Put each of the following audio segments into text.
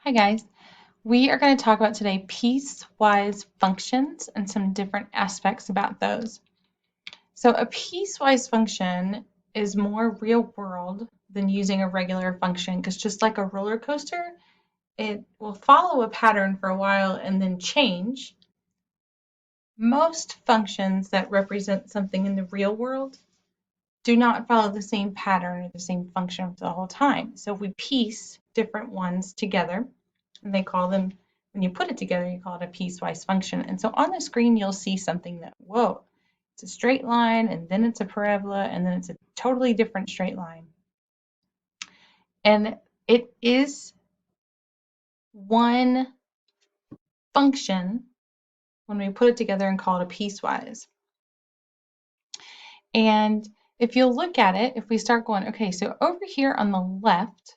Hi guys, we are going to talk about today piecewise functions and some different aspects about those. So a piecewise function is more real world than using a regular function because just like a roller coaster, it will follow a pattern for a while and then change. Most functions that represent something in the real world do not follow the same pattern or the same function for the whole time. So we piece different ones together, and they call them, when you put it together, you call it a piecewise function. And so on the screen, you'll see something that, whoa, it's a straight line, and then it's a parabola, and then it's a totally different straight line. And it is one function when we put it together and call it a piecewise. And if you'll look at it, if we start going, okay, so over here on the left,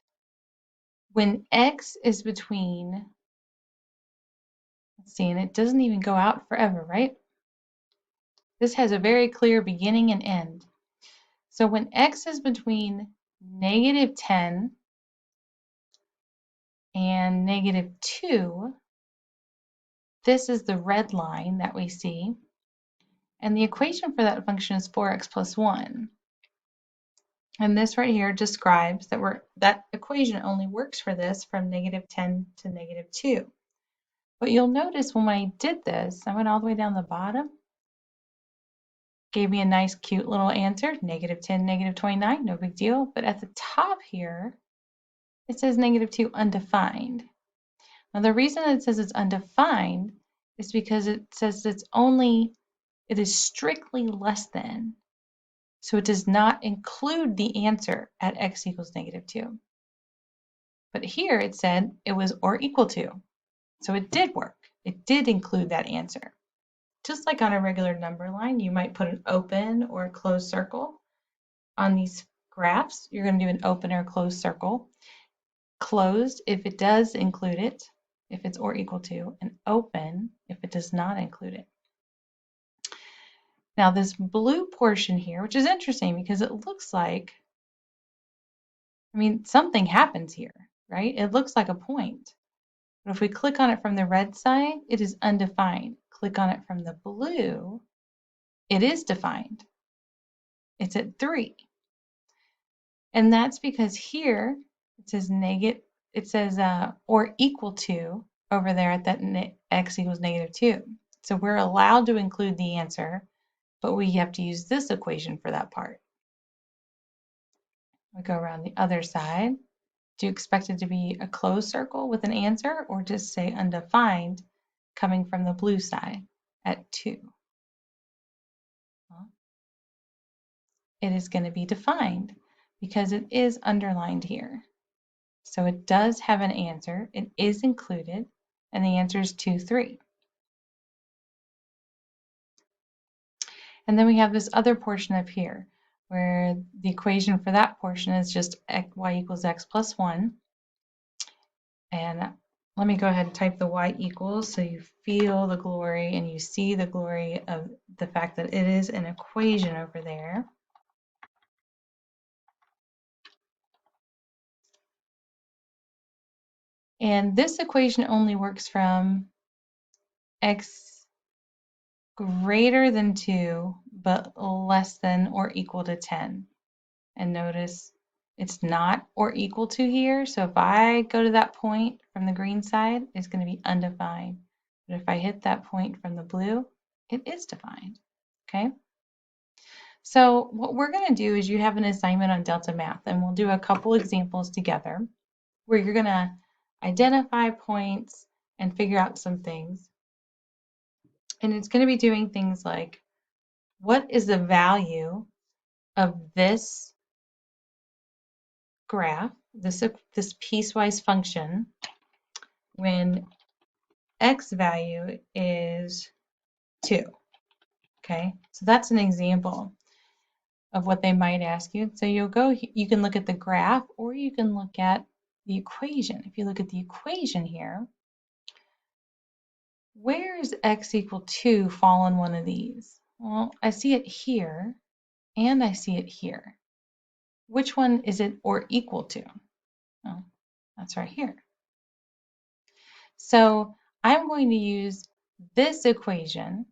when x is between, let's see, and it doesn't even go out forever, right? This has a very clear beginning and end. So when x is between -10 and -2, this is the red line that we see. And the equation for that function is 4x plus 1. And this right here describes that that equation only works for this from -10 to -2. But you'll notice when I did this, I went all the way down the bottom, gave me a nice cute little answer, -10, -29, no big deal. But at the top here, it says -2 undefined. Now the reason it says it's undefined is because it says it is strictly less than. So it does not include the answer at x equals -2. But here it said it was or equal to. So it did work. It did include that answer. Just like on a regular number line, you might put an open or a closed circle. On these graphs, you're going to do an open or closed circle. Closed if it does include it, if it's or equal to, and open if it does not include it. Now this blue portion here, which is interesting because it looks like, something happens here, right? It looks like a point. But if we click on it from the red side, it is undefined. Click on it from the blue, it is defined. It's at 3. And that's because here it says or equal to over there at that x equals -2. So we're allowed to include the answer, but we have to use this equation for that part. We go around the other side. Do you expect it to be a closed circle with an answer or just say undefined coming from the blue side at 2? Well, it is going to be defined because it is underlined here. So it does have an answer. It is included, and the answer is 2, 3. And then we have this other portion up here where the equation for that portion is just y equals x plus 1. And let me go ahead and type the y equals so you feel the glory and you see the glory of the fact that it is an equation over there. And this equation only works from x greater than 2, but less than or equal to 10. And notice it's not or equal to here. So if I go to that point from the green side, it's going to be undefined. But if I hit that point from the blue, it is defined. Okay? So what we're going to do is you have an assignment on Delta Math, and we'll do a couple examples together where you're going to identify points and figure out some things. And it's going to be doing things like, what is the value of this graph, this piecewise function, when x value is 2? Okay, so that's an example of what they might ask you. So you can look at the graph or you can look at the equation. If you look at the equation here, where is x equal 2 fall in one of these? Well, I see it here and I see it here. Which one is it or equal to? Oh, that's right here. So I'm going to use this equation.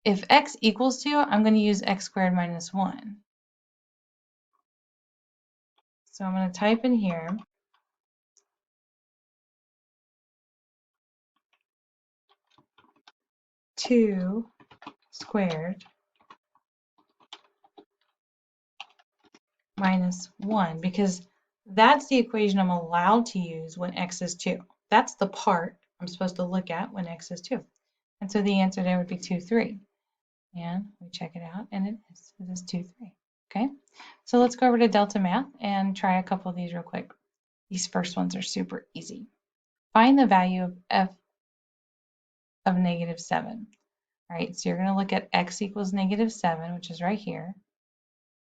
If x equals 2, I'm going to use x squared minus 1. So I'm going to type in here 2 squared minus 1 because that's the equation I'm allowed to use when x is 2. That's the part I'm supposed to look at when x is 2. And so the answer there would be 2, 3. And we check it out, and it is 2, 3. Okay, so let's go over to Delta Math and try a couple of these real quick. These first ones are super easy. Find the value of f of negative 7. All right, so you're going to look at x equals negative 7, which is right here.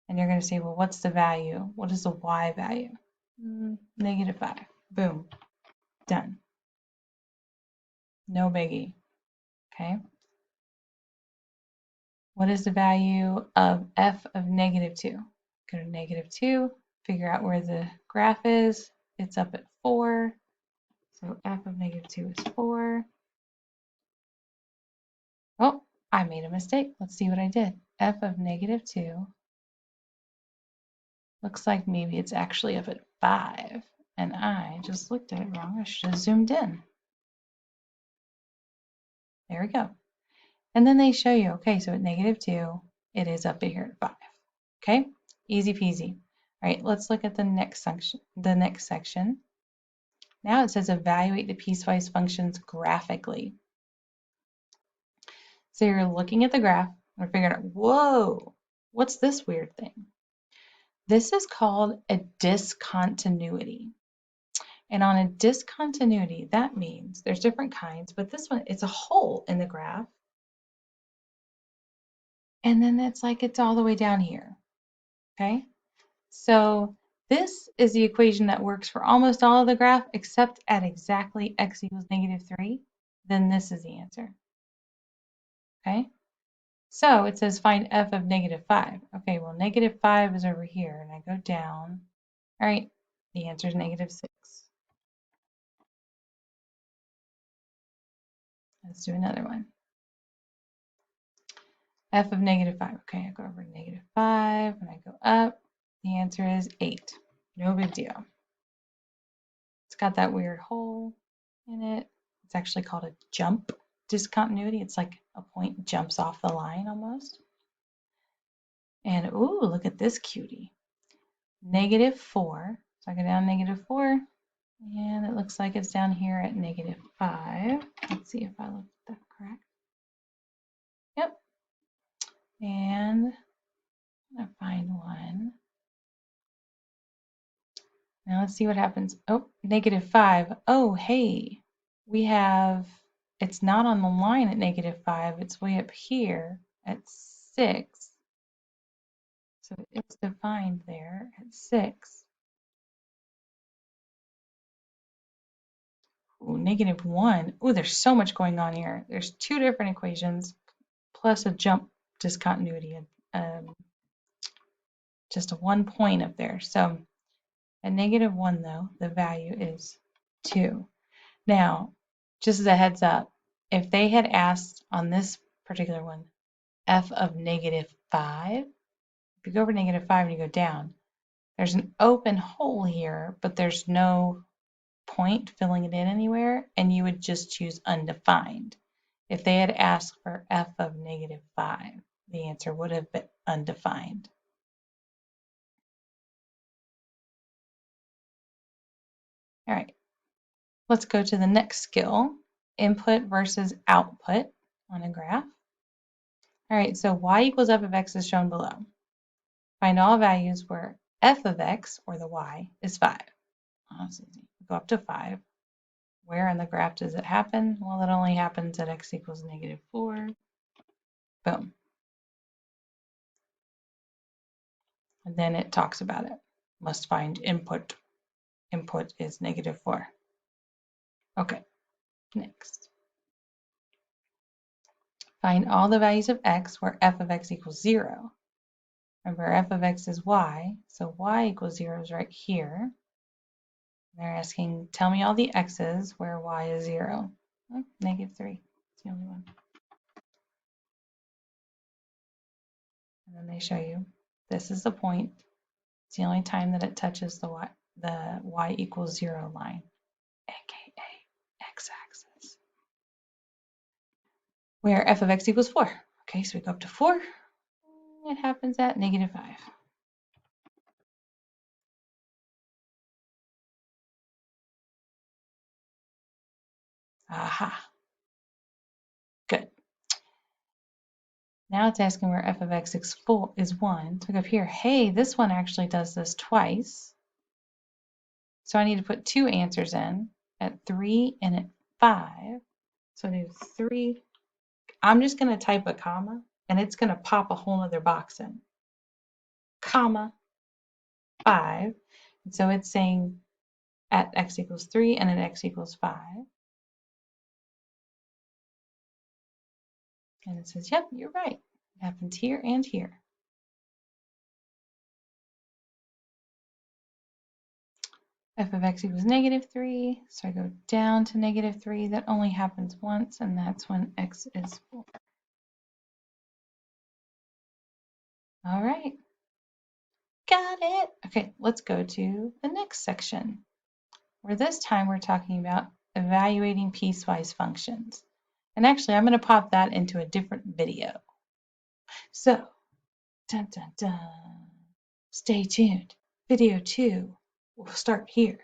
And you're going to say, well, what's the value? What is the y value? Negative 5. Boom. Done. No biggie. Okay. What is the value of f of negative 2? Go to negative 2, figure out where the graph is. It's up at 4. So f of negative 2 is 4. Oh, I made a mistake. Let's see what I did. F of negative 2 looks like maybe it's actually up at 5. And I just looked at it wrong. I should have zoomed in. There we go. And then they show you, okay, so at negative 2, it is up here at 5. Okay, easy peasy. All right, let's look at the next section. Now it says evaluate the piecewise functions graphically. So you're looking at the graph and figuring out, whoa, what's this weird thing? This is called a discontinuity. And on a discontinuity, that means there's different kinds, but this one, it's a hole in the graph. And then it's like it's all the way down here. Okay? So this is the equation that works for almost all of the graph, except at exactly x equals negative 3. Then this is the answer. Okay? So it says find f of negative 5. Okay, well, negative 5 is over here, and I go down. All right, the answer is negative 6. Let's do another one. F of negative 5. Okay, I go over to negative 5, and I go up. The answer is 8. No big deal. It's got that weird hole in it. It's actually called a jump discontinuity. It's like a point jumps off the line almost. And ooh, look at this cutie. Negative 4. So I go down negative 4, and it looks like it's down here at negative 5. Let's see if I looked that correct. Yep. And I'm going to find one. Now let's see what happens. Oh, negative 5. Oh, hey, we have, it's not on the line at negative 5. It's way up here at 6. So it's defined there at 6. Ooh, negative 1. Ooh, there's so much going on here. There's 2 different equations plus a jump discontinuity, just a 1 point up there. So at negative 1, though, the value is 2. Now, just as a heads up, if they had asked on this particular one, f of negative 5, if you go over negative 5 and you go down, there's an open hole here, but there's no point filling it in anywhere, and you would just choose undefined. If they had asked for f of negative 5, the answer would have been undefined. All right, let's go to the next skill, input versus output on a graph. All right, so y equals f of x is shown below. Find all values where f of x, or the y, is 5. Oh, that's easy. Go up to 5. Where in the graph does it happen? Well, it only happens at x equals negative 4. Boom. And then it talks about it. Must find input. Input is negative 4. Okay, next. Find all the values of x where f of x equals 0. Remember, f of x is y, so y equals 0 is right here. They're asking, tell me all the x's where y is 0. Oh, -3. It's the only one. And then they show you this is the point. It's the only time that it touches the y equals 0 line, aka x-axis, where f of x equals 4. Okay, so we go up to 4. It happens at -5. Aha. Good. Now it's asking where f of x is 1. So look up here. Hey, this one actually does this twice. So I need to put 2 answers in at 3 and at 5. So I do 3. I'm just going to type a comma, and it's going to pop a whole other box in. Comma 5. And so it's saying at x equals 3 and at x equals 5. And it says, yep, you're right. It happens here and here. F of x equals -3. So I go down to -3. That only happens once, and that's when x is 4. All right. Got it. Okay, let's go to the next section, where this time we're talking about evaluating piecewise functions. And actually, I'm going to pop that into a different video. So, dun dun dun, stay tuned. Video 2 will start here.